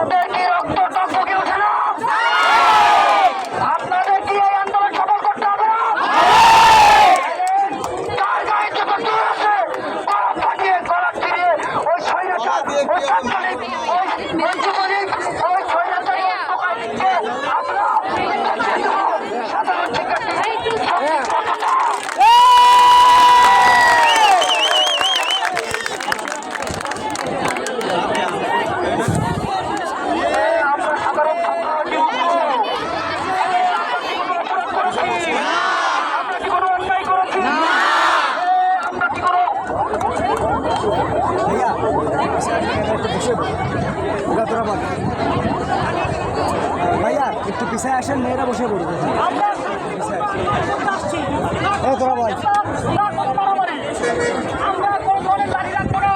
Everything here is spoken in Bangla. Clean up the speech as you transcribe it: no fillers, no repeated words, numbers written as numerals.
আপনাদের কি রক্ত টপকে ওঠে না? আপনাদের কি এই আন্দোলন সফল করতে হবে না? কার গায়ে যত জোর আছে গলা ফাটিয়ে গলা ফিরিয়ে ওই স্বৈরাচার ওই ছাত্রলীগ ওই যুবলীগ ওই স্বৈরাচারী টোকাইকে আমরা সাধারণ শিক্ষার্থী কতটা ভাইয়া একটু পিছায় আসেন, মেয়েরা বসে পড়বে। তোরা বল।